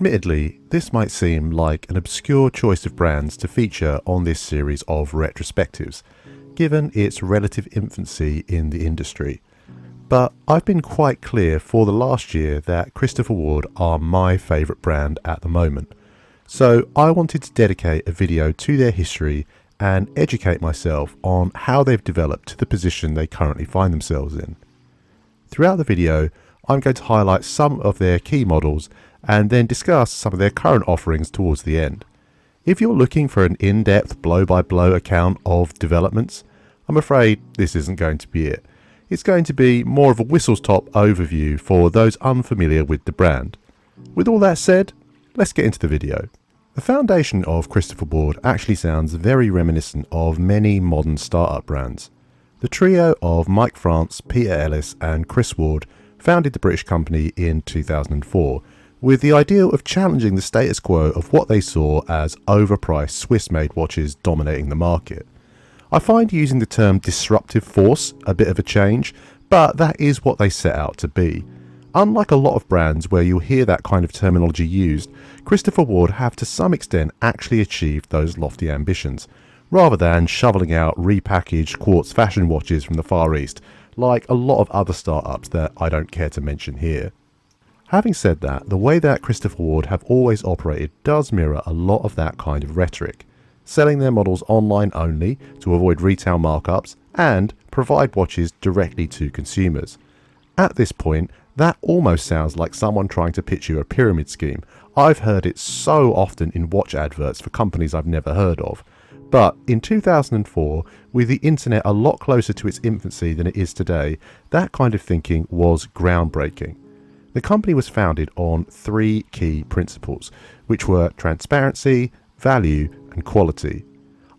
Admittedly, this might seem like an obscure choice of brands to feature on this series of retrospectives, given its relative infancy in the industry. But I've been quite clear for the last year that Christopher Ward are my favourite brand at the moment. So I wanted to dedicate a video to their history and educate myself on how they've developed to the position they currently find themselves in. Throughout the video, I'm going to highlight some of their key models and then discuss some of their current offerings towards the end. If you're looking for an in-depth blow-by-blow account of developments, I'm afraid this isn't going to be it. It's going to be more of a whistle-stop overview for those unfamiliar with the brand. With all that said, let's get into the video. The foundation of Christopher Ward actually sounds very reminiscent of many modern startup brands. The trio of Mike France, Peter Ellis and Chris Ward founded the British company in 2004 with the ideal of challenging the status quo of what they saw as overpriced Swiss-made watches dominating the market. I find using the term disruptive force a bit of a change, but that is what they set out to be. Unlike a lot of brands where you'll hear that kind of terminology used, Christopher Ward have to some extent actually achieved those lofty ambitions, rather than shoveling out repackaged quartz fashion watches from the Far East, like a lot of other startups that I don't care to mention here. Having said that, the way that Christopher Ward have always operated does mirror a lot of that kind of rhetoric, selling their models online only to avoid retail markups and provide watches directly to consumers. At this point, that almost sounds like someone trying to pitch you a pyramid scheme. I've heard it so often in watch adverts for companies I've never heard of. But in 2004, with the internet a lot closer to its infancy than it is today, that kind of thinking was groundbreaking. The company was founded on three key principles, which were transparency, value, and quality.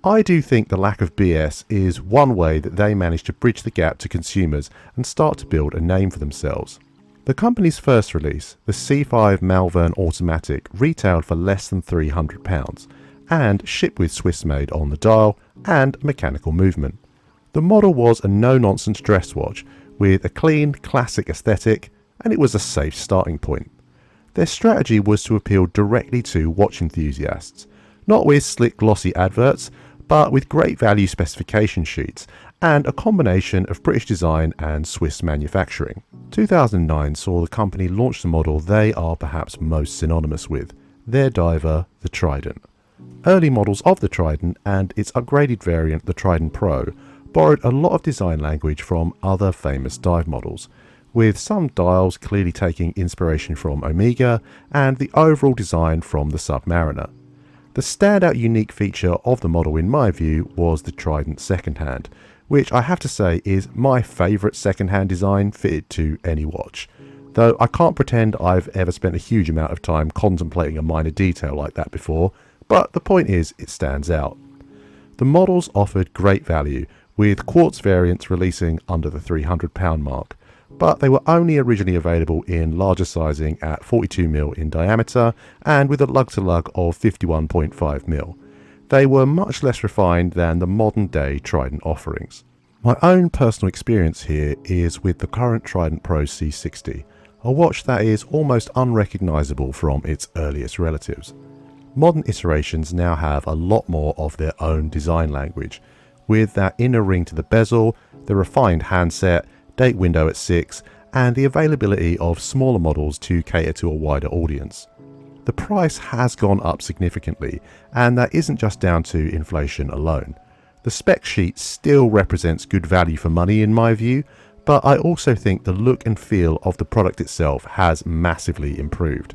I do think the lack of BS is one way that they managed to bridge the gap to consumers and start to build a name for themselves. The company's first release, the C5 Malvern Automatic, retailed for less than £300 and shipped with Swiss made on the dial and mechanical movement. The model was a no-nonsense dress watch with a clean, classic aesthetic, and it was a safe starting point. Their strategy was to appeal directly to watch enthusiasts, not with slick glossy adverts, but with great value specification sheets and a combination of British design and Swiss manufacturing. 2009 saw the company launch the model they are perhaps most synonymous with, their diver, the Trident. Early models of the Trident and its upgraded variant, the Trident Pro, borrowed a lot of design language from other famous dive models, with some dials clearly taking inspiration from Omega and the overall design from the Submariner. The standout unique feature of the model in my view was the Trident secondhand, which I have to say is my favourite secondhand design fitted to any watch, though I can't pretend I've ever spent a huge amount of time contemplating a minor detail like that before, but the point is it stands out. The models offered great value, with quartz variants releasing under the £300 mark, but they were only originally available in larger sizing at 42mm in diameter and with a lug-to-lug of 51.5mm. They were much less refined than the modern day Trident offerings. My own personal experience here is with the current Trident Pro C60, a watch that is almost unrecognisable from its earliest relatives. Modern iterations now have a lot more of their own design language, with that inner ring to the bezel, the refined handset, date window at 6, and the availability of smaller models to cater to a wider audience. The price has gone up significantly, and that isn't just down to inflation alone. The spec sheet still represents good value for money in my view, but I also think the look and feel of the product itself has massively improved.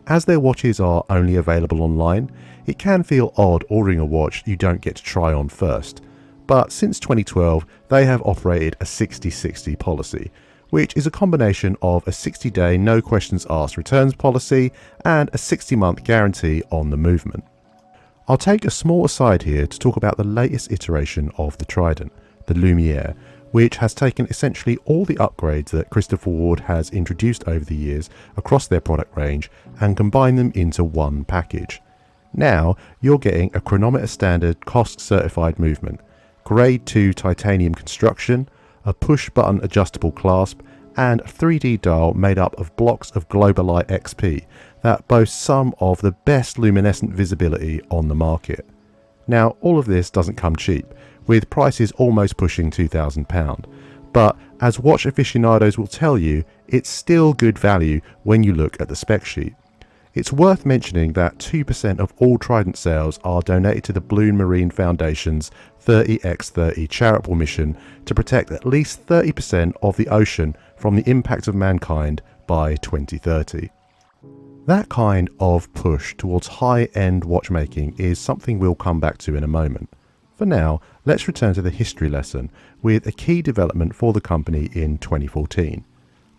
As their watches are only available online, it can feel odd ordering a watch you don't get to try on first. But since 2012, they have operated a 60-60 policy, which is a combination of a 60-day no questions asked returns policy and a 60-month guarantee on the movement. I'll take a small aside here to talk about the latest iteration of the Trident, the Lumiere, which has taken essentially all the upgrades that Christopher Ward has introduced over the years across their product range and combined them into one package. Now you're getting a chronometer standard cost certified movement, grade 2 titanium construction, a push button adjustable clasp, and a 3D dial made up of blocks of Globalite XP that boasts some of the best luminescent visibility on the market. Now, all of this doesn't come cheap, with prices almost pushing £2,000, but as watch aficionados will tell you, it's still good value when you look at the spec sheet. It's worth mentioning that 2% of all Trident sales are donated to the Blue Marine Foundation's 30x30 charitable mission to protect at least 30% of the ocean from the impact of mankind by 2030. That kind of push towards high-end watchmaking is something we'll come back to in a moment. For now, let's return to the history lesson with a key development for the company in 2014.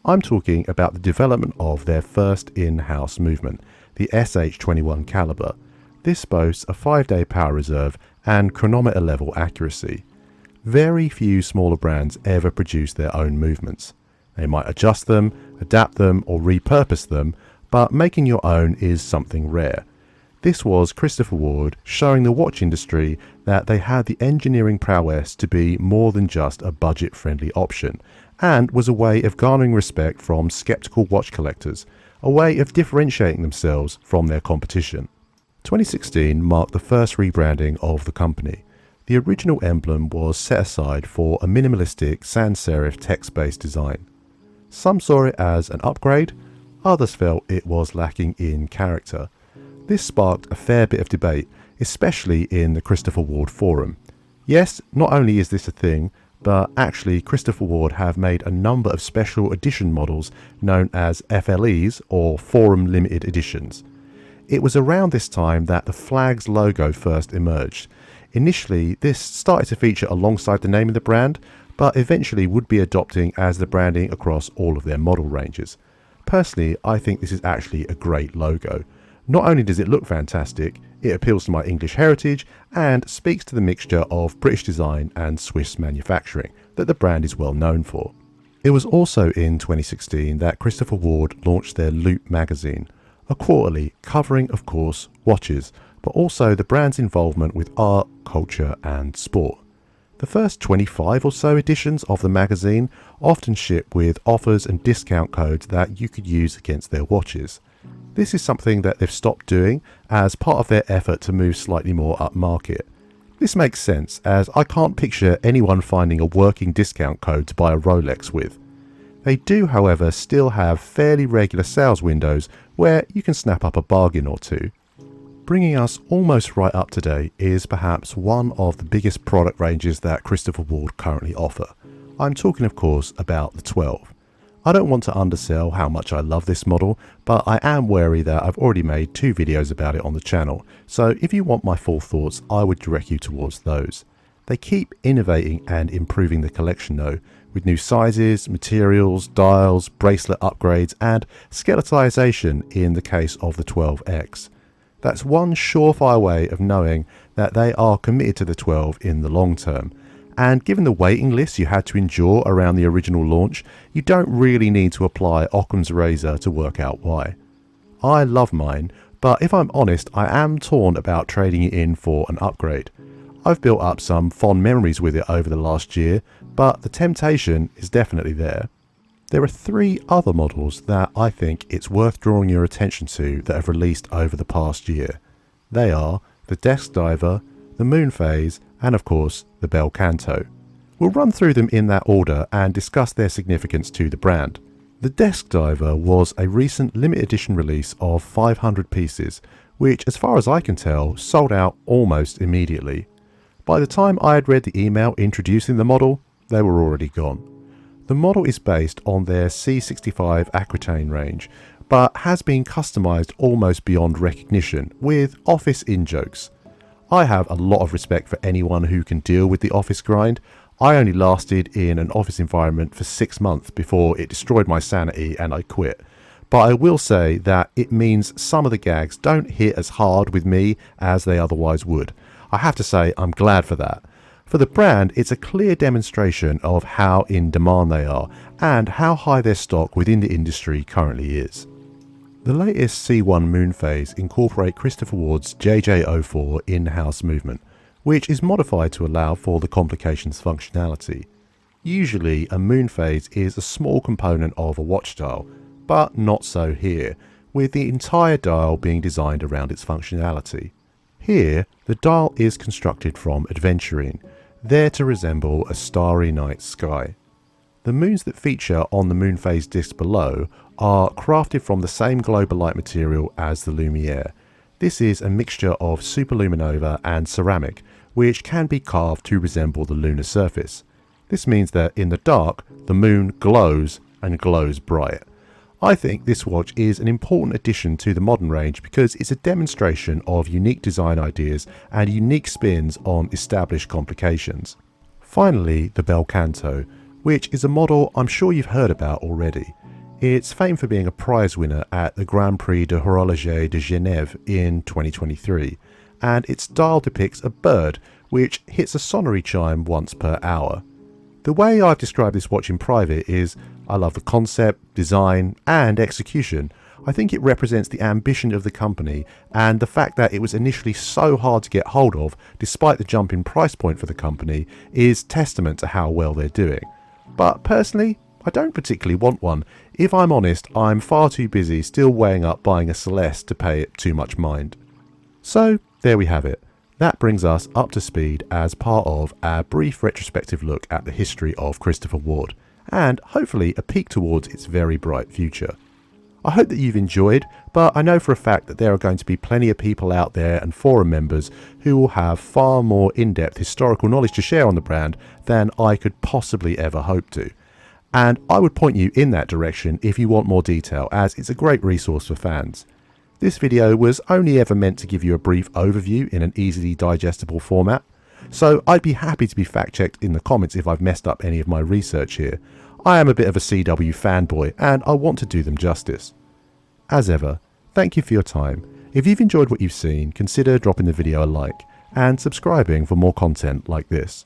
I'm talking about the development of their first in-house movement, the SH21 caliber. This boasts a 5-day power reserve and chronometer level accuracy. Very few smaller brands ever produce their own movements. They might adjust them, adapt them, or repurpose them, but making your own is something rare. This was Christopher Ward showing the watch industry that they had the engineering prowess to be more than just a budget-friendly option, and was a way of garnering respect from skeptical watch collectors, a way of differentiating themselves from their competition. 2016 marked the first rebranding of the company. The original emblem was set aside for a minimalistic sans serif text-based design. Some saw it as an upgrade, others felt it was lacking in character. This sparked a fair bit of debate, especially in the Christopher Ward forum. Yes, not only is this a thing, but actually Christopher Ward have made a number of special edition models known as FLEs or Forum Limited Editions. It was around this time that the flag's logo first emerged. Initially, this started to feature alongside the name of the brand, but eventually would be adopting as the branding across all of their model ranges. Personally, I think this is actually a great logo. Not only does it look fantastic, it appeals to my English heritage and speaks to the mixture of British design and Swiss manufacturing that the brand is well known for. It was also in 2016 that Christopher Ward launched their Loop magazine, a quarterly covering, of course, watches, but also the brand's involvement with art, culture and sport. The first 25 or so editions of the magazine often ship with offers and discount codes that you could use against their watches. This is something that they've stopped doing as part of their effort to move slightly more upmarket. This makes sense, as I can't picture anyone finding a working discount code to buy a Rolex with. They do, however, still have fairly regular sales windows where you can snap up a bargain or two. Bringing us almost right up to date is perhaps one of the biggest product ranges that Christopher Ward currently offer. I'm talking, of course, about the 12. I don't want to undersell how much I love this model, but I am wary that I've already made 2 videos about it on the channel, so if you want my full thoughts, I would direct you towards those. They keep innovating and improving the collection though, with new sizes, materials, dials, bracelet upgrades and skeletization in the case of the 12X. That's one surefire way of knowing that they are committed to the 12 in the long term. And given the waiting list you had to endure around the original launch, you don't really need to apply Occam's razor to work out why. I love mine, but if I'm honest, I am torn about trading it in for an upgrade. I've built up some fond memories with it over the last year, but the temptation is definitely there. There are 3 other models that I think it's worth drawing your attention to that have released over the past year. They are the Desk Diver, the Moonphase, and of course the Bel Canto. We'll run through them in that order and discuss their significance to the brand. The Desk Diver was a recent limited edition release of 500 pieces, which as far as I can tell sold out almost immediately. By the time I had read the email introducing the model, they were already gone. The model is based on their C65 Aquitaine range, but has been customised almost beyond recognition with office in-jokes. I have a lot of respect for anyone who can deal with the office grind. I only lasted in an office environment for 6 months before it destroyed my sanity and I quit. But I will say that it means some of the gags don't hit as hard with me as they otherwise would. I have to say I'm glad for that. For the brand, it's a clear demonstration of how in demand they are and how high their stock within the industry currently is. The latest C1 Moonphase incorporate Christopher Ward's JJ04 in-house movement, which is modified to allow for the complications functionality. Usually, a Moonphase is a small component of a watch dial, but not so here, with the entire dial being designed around its functionality. Here, the dial is constructed from aventurine, there to resemble a starry night sky. The moons that feature on the Moonphase disc below are crafted from the same globalite material as the Lumiere. This is a mixture of superluminova and ceramic, which can be carved to resemble the lunar surface. This means that in the dark, the moon glows and glows bright. I think this watch is an important addition to the modern range because it's a demonstration of unique design ideas and unique spins on established complications. Finally, the Bel Canto, which is a model I'm sure you've heard about already. It's famed for being a prize winner at the Grand Prix de Horloger de Genève in 2023, and its dial depicts a bird which hits a sonnery chime once per hour. The way I've described this watch in private is, I love the concept, design and execution. I think it represents the ambition of the company, and the fact that it was initially so hard to get hold of despite the jump in price point for the company is testament to how well they're doing. But personally, I don't particularly want one. If I'm honest, I'm far too busy still weighing up buying a Celeste to pay it too much mind. So there we have it. That brings us up to speed as part of our brief retrospective look at the history of Christopher Ward, and hopefully a peek towards its very bright future. I hope that you've enjoyed, but I know for a fact that there are going to be plenty of people out there and forum members who will have far more in-depth historical knowledge to share on the brand than I could possibly ever hope to. And I would point you in that direction if you want more detail, as it's a great resource for fans. This video was only ever meant to give you a brief overview in an easily digestible format, so I'd be happy to be fact checked in the comments if I've messed up any of my research here. I am a bit of a CW fanboy and I want to do them justice. As ever, thank you for your time. If you've enjoyed what you've seen, consider dropping the video a like and subscribing for more content like this.